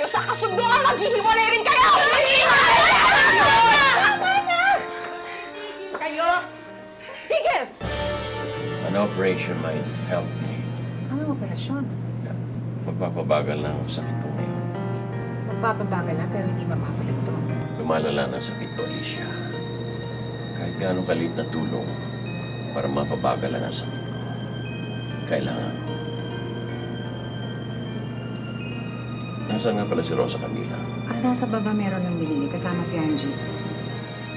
tayo sa kasunduan, maghihiwalay rin kayo! Kayo! Tigil! An operation might help me. Anong operasyon? Magpapabagal lang ang sakit ko ngayon. Magpapabagal na pero hindi mapapalit to. Lumalala na ang sakit ko, Alicia. Kahit gaano kalit na tulong para mapabagal lang ang sakit ko, kailangan ko. Nasaan nga pala si Rosa Camila? Nasa baba meron ng binili kasama si Angie.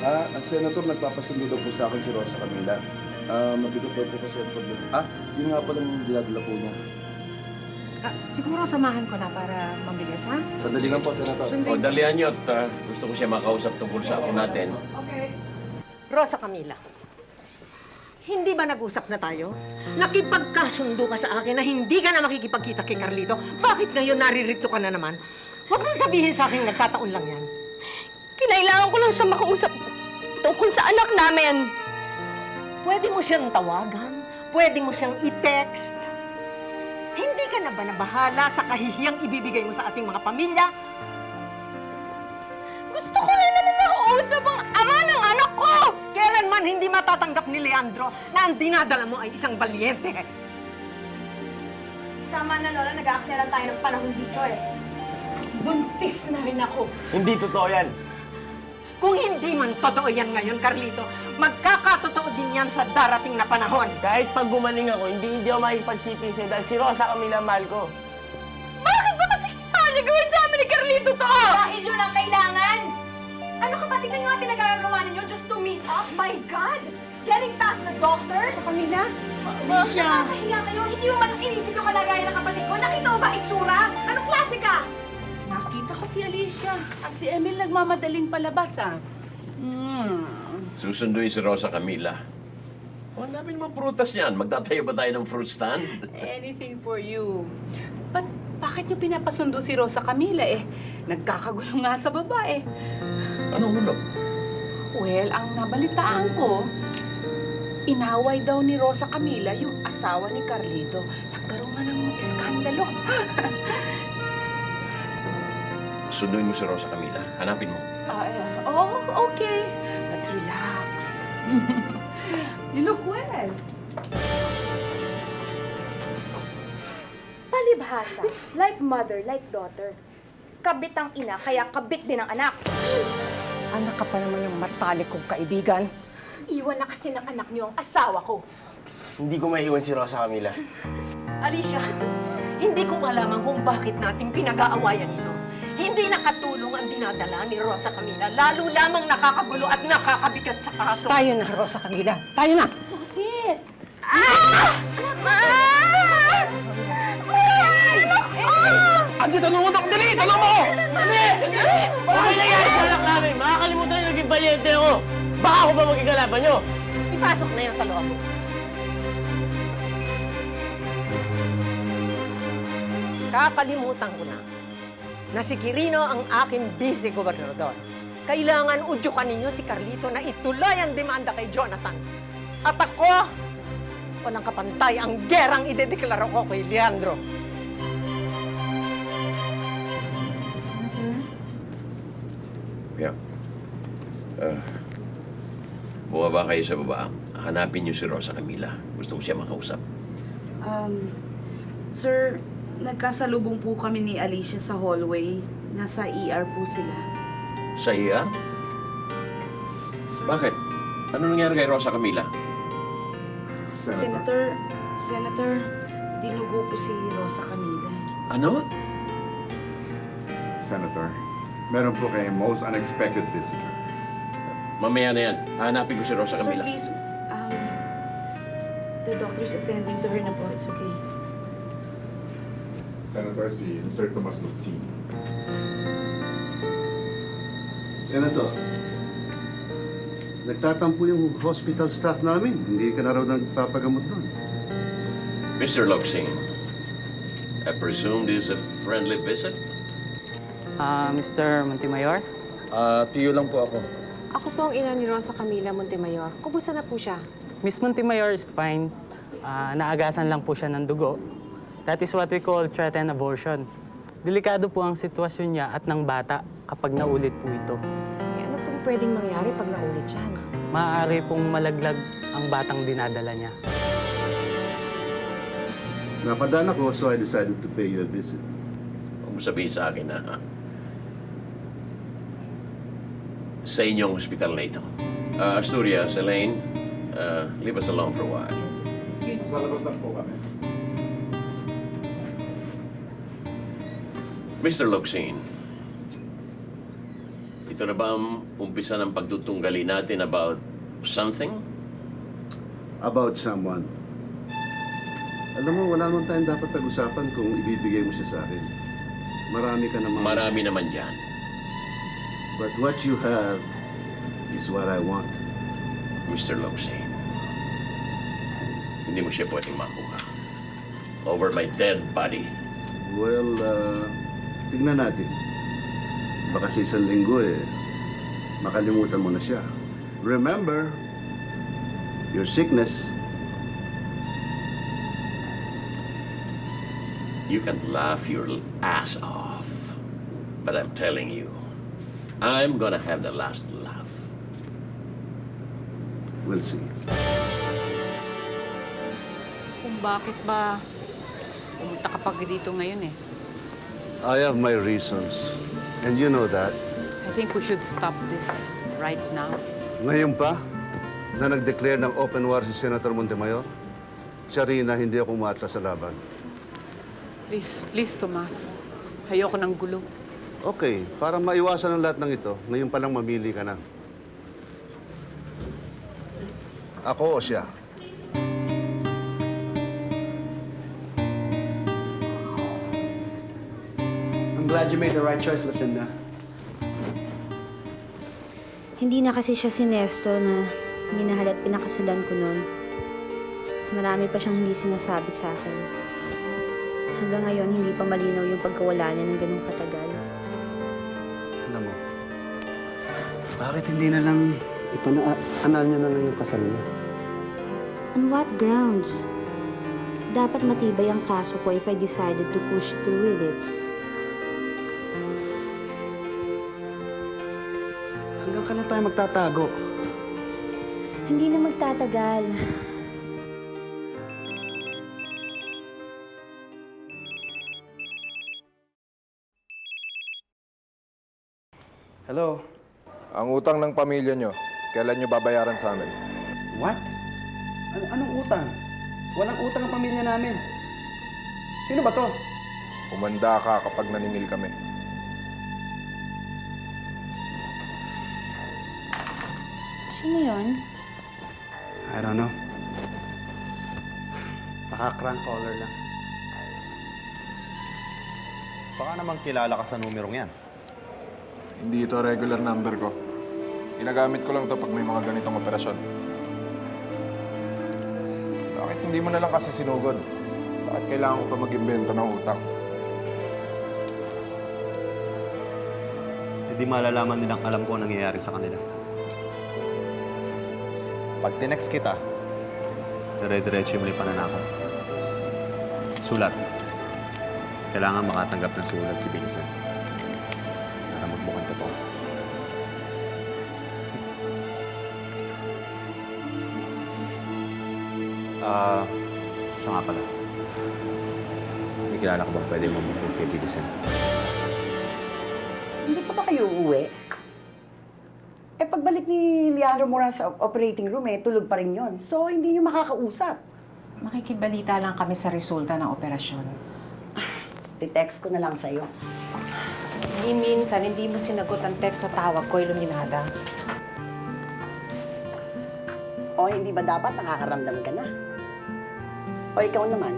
Ang senator, nagpapasundo daw po sa akin si Rosa Camila. Mabigot daw po kasi ang problema. Yun nga palang dinadala po niya. Siguro samahan ko na para mabilis, ha? Sandali lang po, senator. O, dalihan niyo at gusto ko siya makausap tungkol sa ako natin. Rosa Camila, hindi ba nag-usap na tayo? Nakipagkasundo ka sa akin na hindi ka na makikipagkita kay Carlito. Bakit ngayon naririto ka na naman? Huwag mong sabihin sa akin nagkataon lang yan. Kinailangan ko lang siya makausap tungkol sa anak namin. Pwede mo siyang tawagan, pwede mo siyang i-text. Hindi ka na ba nabahala sa kahihiyang ibibigay mo sa ating mga pamilya? Gusto ko lang naman makausap ang ama ng anak ko! Kailanman hindi matatanggap ni Leandro na ang dinadala mo ay isang balyente. Tama na, Lola. Nag-aaksaya tayo ng panahon dito eh. Buntis na rin ako. Hindi totoo yan. Kung hindi man totoo yan ngayon, Carlito, magkakatotoo din yan sa darating na panahon. Kahit pag gumaling ako, hindi ako makikipagsipi sa'yo dahil si Rosa Camila mahal ko. Bakit ba kasi kanya gawin sa amin ni Carlito to? Dahil yun ang kailangan! Ano kapatid na nga pinagagawa ninyo just to meet up? My God! Getting past the doctors? Camila? Alicia! Nakakahiya kayo. Hindi mo man inisip yung kalagayan ng kapatid ko. Nakita mo ba itsura? Anong klase ka? Nakita ko si Alicia at si Emil nagmamadaling palabas, Susunduin si Rosa Camila. O, ang dami naman prutas niyan. Magtatayo ba tayo ng fruit stand? Anything for you. Bakit niyo pinapasundo si Rosa Camila eh? Nagkakagulo nga sa babae. Anong gulo? Well, ang nabalitaan ko, inaway daw ni Rosa Camila yung asawa ni Carlito. Nagkaroon nga ng iskandalo. Sunduin mo si Rosa Camila. Hanapin mo. Okay. But relax. You look well. Palibhasa. Like mother, like daughter. Kabit ang ina, kaya kabit din ang anak. Anak ka pa naman ng matalik kong kaibigan. Iwan na kasi ng anak niyo ang asawa ko. Hindi ko maiwan si Rosa Camila. Alicia, hindi ko malaman kung bakit natin pinag-aawayan ito. Hindi nakatulong ang dinadala ni Rosa Camila, lalo lamang nakakagulo at nakakabigat sa kaso. Tayo na, Rosa Camila. Tayo na. Bakit? Andi, tanong mo! Dali! Tanong mo! Dali! Ano nangyari sa anak namin? Makakalimutan niyo naging balyente ako. Baka ako ba maging kalaban niyo? Ipasok na yan sa loob. Kakalimutan ko na si Quirino ang aking vice-gobernador. Kailangan udyukan ninyo si Carlito na ituloy ang demanda kay Jonathan. At ako, walang kapantay ang gerang idedeklara ko kay Leandro. Yeah. Bumaba kayo sa baba. Hanapin niyo si Rosa Camila. Gusto ko siya makausap. Sir, nagkasalubong po kami ni Alicia sa hallway. Nasa ER po sila. Sa ER? Bakit? Ano nangyari kay Rosa Camila? Senator, dinugo po si Rosa Camila. Ano? Senator, meron po kayong most unexpected visitor. Mamaya na yan. Hanapin ko si Rosa Sir, Camila. please, the doctor's attending to her na po. It's okay. Senator, si Sir Tomas Lutsin. Senator, nagtatampo yung hospital staff namin. Hindi ka na raw nagpapagamot doon. Mr. Loxing, I presume this is a friendly visit? Mr. Montemayor? Tiyo lang po ako. Ako po ang ina ni Rosa Camila Montemayor. Kumusta na po siya? Miss Montemayor is fine. Naagasan lang po siya ng dugo. That is what we call threatened abortion. Delikado po ang sitwasyon niya at ng bata kapag naulit po ito. Eh, ano pong pwedeng mangyari pag naulit yan? Maaari pong malaglag ang batang dinadala niya. Napadaan ako, so I decided to pay you a visit. Huwag mo sabihin sa akin na sa inyong hospital na ito. Asturias, Elaine, leave us alone for a while. Sa labas lang po kami. Mr. Locsin, ito na ba ang umpisa ng pagtutunggali natin about something? About someone. Alam mo, wala naman tayong dapat pag-usapan kung ibibigay mo siya sa akin. Marami ka naman. Marami naman dyan. But what you have is what I want. Mr. Locsin, hindi mo siya pwedeng makuha. Over my dead body. Well, tignan natin. Baka sa isang linggo makalimutan mo na siya. Remember, your sickness. You can laugh your ass off. But I'm telling you, I'm gonna have the last laugh. We'll see. Kung bakit ba pumunta ka pa dito ngayon eh. I have my reasons. And you know that. I think we should stop this right now. Ngayon pa, na nag-declare ng open war si Senator Montemayor, siya rin na hindi ako umatras sa laban. Please, Tomas. Ayoko ng gulo. Okay, para maiwasan ang lahat ng ito, ngayon pa lang mamili ka na. Ako o siya? I'm glad you made the right choice, Lucinda. Hindi na kasi siya si Nestor na minahal at pinakasalan ko noon. Marami pa siyang hindi sinasabi sa akin. Hanggang ngayon, hindi pa malinaw yung pagkawala niya ng ganung katagal. Alam mo, bakit hindi na lang ipananal niyo na lang yung kasal niyo? On what grounds? Dapat matibay ang kaso ko if I decided to push through with it. Hanggang kailan tayo magtatago? Hindi na magtatagal. Hello? Ang utang ng pamilya nyo, kailan nyo babayaran sa amin? What? Anong utang? Walang utang ang pamilya namin. Sino ba to? Umanda ka kapag naninil kami. Sino yun? I don't know. Naka-crank caller lang. Baka naman kilala ka sa numerong yan. Hindi ito regular number ko. Ginagamit ko lang ito pag may mga ganitong operasyon. Bakit hindi mo na lang kasi sinugod? Bakit kailangan ko pa mag-imbento ng utang? Hindi malalaman nilang alam ko ang nangyayari sa kanila. Pag tinext kita, dire-diretso yung muli pananakaw. Sulat. Kailangan makatanggap ng sulat si Vincent. Para magmukhang totoo. Siya nga pala. May kilala ko ba pwede mo mag-book kay Vincent? Hindi pa ba kayo uuwi? Eh, pagbalik ni Leandro Moran sa operating room, tulog pa rin yon. So, hindi niyo makakausap. Makikibalita lang kami sa resulta ng operasyon. Titext ko na lang sa'yo. Minsan, hindi mo sinagot ang text o tawag ko, Iluminada. O, hindi ba dapat nakakaramdam ka na? O, ikaw naman,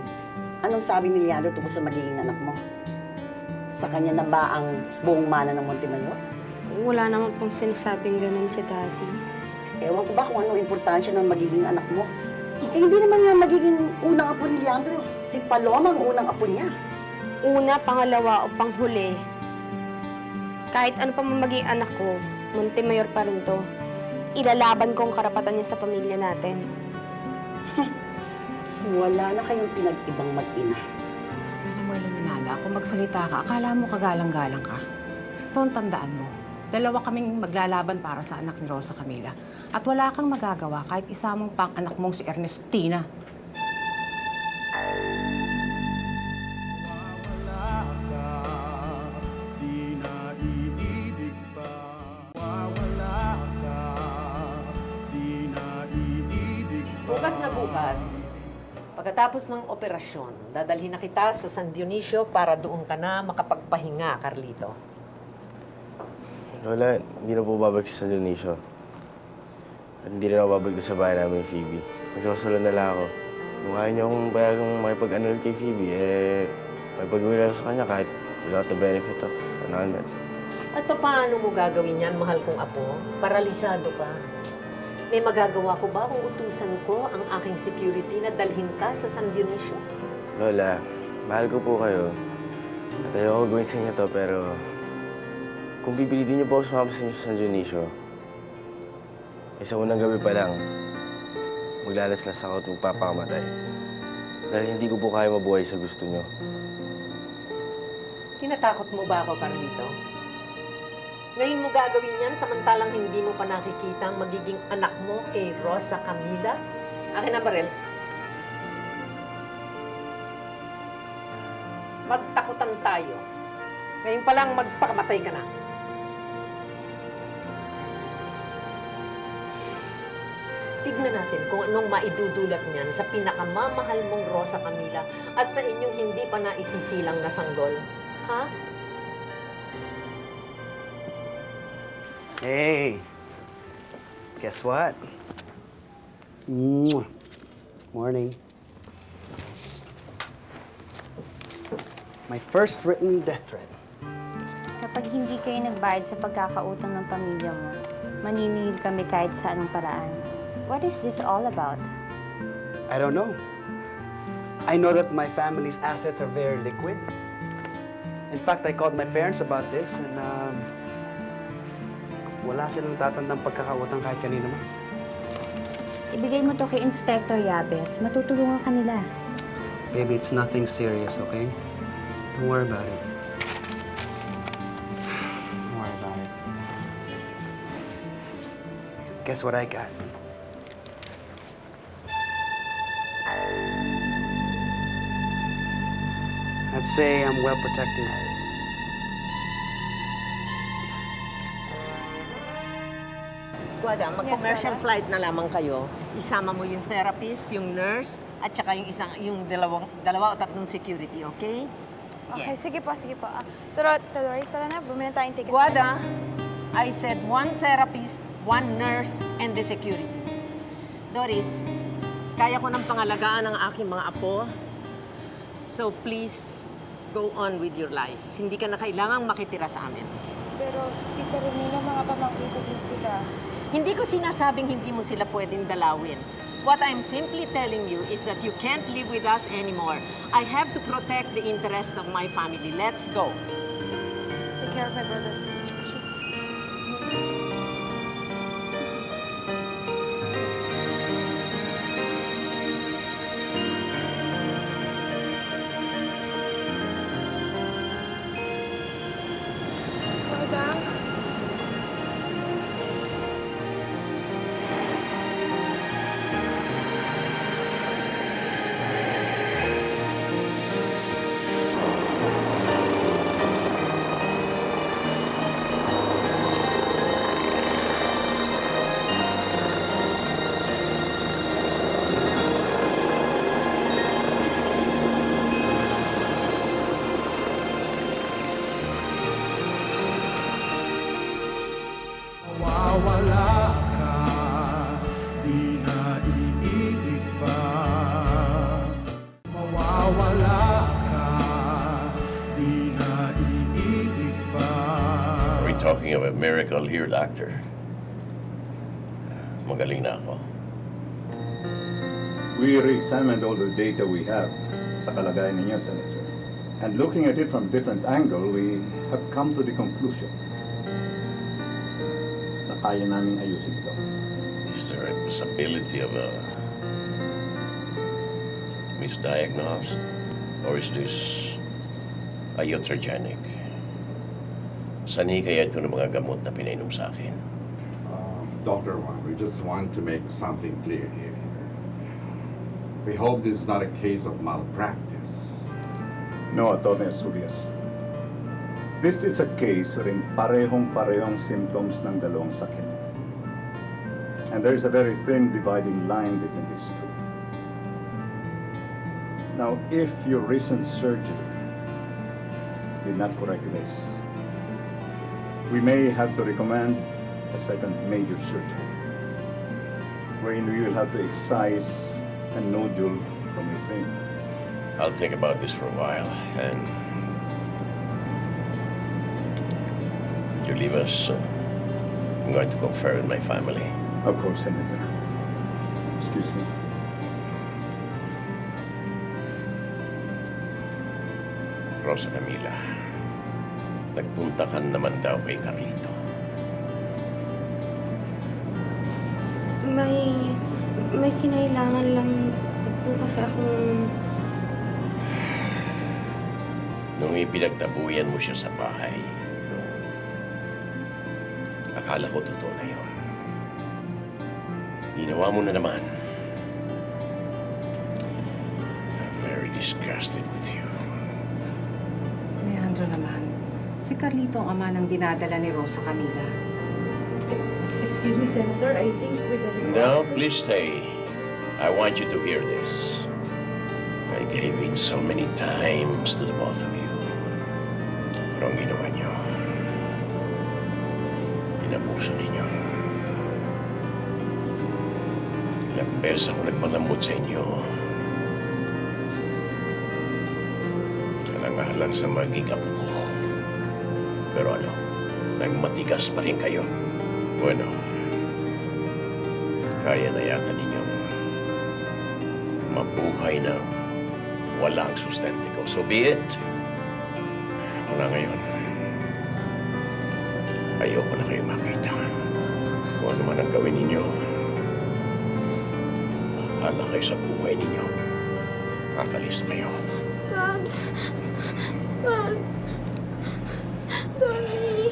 anong sabi ni Leandro tungkol sa magiging anak mo? Sa kanya na ba ang buong mana ng Montemayor? Wala naman pong sinasabing ganun si Daddy. Ewan ko ba kung anong importansya ng magiging anak mo? Eh, hindi naman nga magiging unang apo ni Leandro. Si Paloma ang unang apo niya. Una, pangalawa o panghuli. Kahit ano pa man maging anak ko, Montemayor pa rin to. Ilalaban ko ang karapatan niya sa pamilya natin. Wala na kayong pinag-ibang mag-ina. Alam mo, Iluminada, kung magsalita ka, akala mo kagalang-galang ka. Ito tandaan mo. Dalawa kaming maglalaban para sa anak ni Rosa Camila. At wala kang magagawa kahit isa mong pang anak mong si Ernestina. Bukas na bukas, pagkatapos ng operasyon, dadalhin na kita sa San Dionisio para doon ka na makapagpahinga, Carlito. Lola, hindi na po babalik sa San Dionisio. At hindi rin ako babalik sa bahay namin, Phoebe. Magsasalon na lang ako. Kung kaya niyo akong bayagang makipag-annual kay Phoebe, makipag-uwi lang sa kanya kahit without the benefit of annulment. At paano mo gagawin yan, mahal kong apo? Paralisado ka. May magagawa ko ba kung utusan ko ang aking security na dalhin ka sa San Dionisio? Lola, mahal ko po kayo. At ayoko gawin sa inyo to, pero kung pipilitin niyo po ako sumama sa inyo sa San Dionisio, sa unang gabi pa lang, maglalaslas ako at magpapakamatay. Dahil hindi ko po kaya mabuhay sa gusto niyo. Tinatakot mo ba ako, Carlito? Ngayon mo gagawin yan samantalang hindi mo pa nakikita ang magiging anak mo kay Rosa Camila? Akin na, Barel. Magtakutan tayo. Ngayon pa lang magpakamatay ka na. Tignan natin kung anong maidudulot niyan sa pinakamamahal mong Rosa Camila at sa inyong hindi pa naisisilang na sanggol. Ha? Hey, guess what? Morning. My first written death threat. Kapag hindi kayo nagbayad sa pagkakautang ng pamilya mo, maniningil kami kahit sa anong paraan. What is this all about? I don't know. I know that my family's assets are very liquid. In fact, I called my parents about this and wala silang tatandang pagkakautang kahit kanino man. Ibigay mo to kay Inspector Yabes. Matutulungan ka nila. Baby, it's nothing serious, okay? Don't worry about it. Don't worry about it. Guess what I got? I'd say I'm well protected. Guada, mag-commercial flight na lamang kayo. Isama mo yung therapist, yung nurse, at saka yung dalawa o tatlong security, okay? Sige. Okay, sige po. Doris, tara na. Bumili na tayong ticket. Guada, I said one therapist, one nurse, and the security. Doris, kaya ko ng pangalagaan ng aking mga apo. So please, go on with your life. Hindi ka na kailangang makitira sa amin. Pero, Tita Romina, mga pamangkin ko din sila. Hindi ko sinasabing hindi mo sila pwedeng dalawin. What I'm simply telling you is that you can't live with us anymore. I have to protect the interest of my family. Let's go. Take care of my brother. Mawawala ka, di na iibig pa. Mawawala ka, di na iibig pa. Are we talking of a miracle here, Doctor? Magaling na ako. We re-examined all the data we have sa kalagayan ninyo, Senator. And looking at it from a different angle, we have come to the conclusion na kaya namin ayusin ito. Is there a possibility of a misdiagnosis? Or is this Iatrogenic. Sanhi kaya ito ng mga gamot na pinainom sa akin. Dr. Wang, we just want to make something clear here. We hope this is not a case of malpractice. No, Atty. Surias. This is a case wherein parehong-parehong symptoms ng dalawang sakit. And there is a very thin dividing line between these two. Now, if your recent surgery did not correct this, we may have to recommend a second major surgery, wherein we will have to excise a nodule from your brain. I'll think about this for a while, and could you leave us? I'm going to confer with my family. Of course, Senator. Excuse me. Rosa Camila, nagpunta ka naman daw kay Carlito. May kinailangan lang po kasi akong... Nung ipinagtabuyan mo siya sa bahay, noon, akala ko totoo na yun. Ginawa mo na naman. I'm very disgusted with you. Alejandro naman, si Carlito ang ama ng dinadala ni Rosa Camila. Excuse me, Senator, I think we better go. No, please stay. I want you to hear this. I gave in so many times to the both of you. Pero ang ginawa niyo, inabuso ninyo. Ilang beses ako nagmalambot sa inyo. Kalangalan sa maging apo ko. Pero ano, nagmatigas pa rin kayo. Bueno, kaya na yata ninyong mabuhay na walang sustento ko. So be it. Wala ngayon. Ayoko na kayo makita. Kung ano man ang gawin ninyo, bahala kayo sa buhay ninyo. Kakalis na kayo. Dad. Dad. Daddy.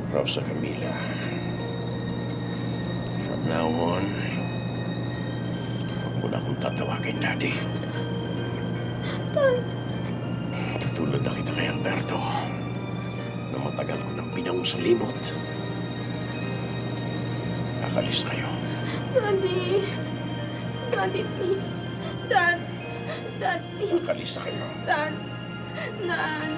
Rosa Camila. From now on, huwag mo na akong tatawagin, Daddy. Dad. Tutulad na kita kay Alberto na matagal ko nang binangon sa limot. Kakalis kayo. Daddy. Daddy, please. Dad. Dad, please. Kakalis na kayo. Dad. Dad.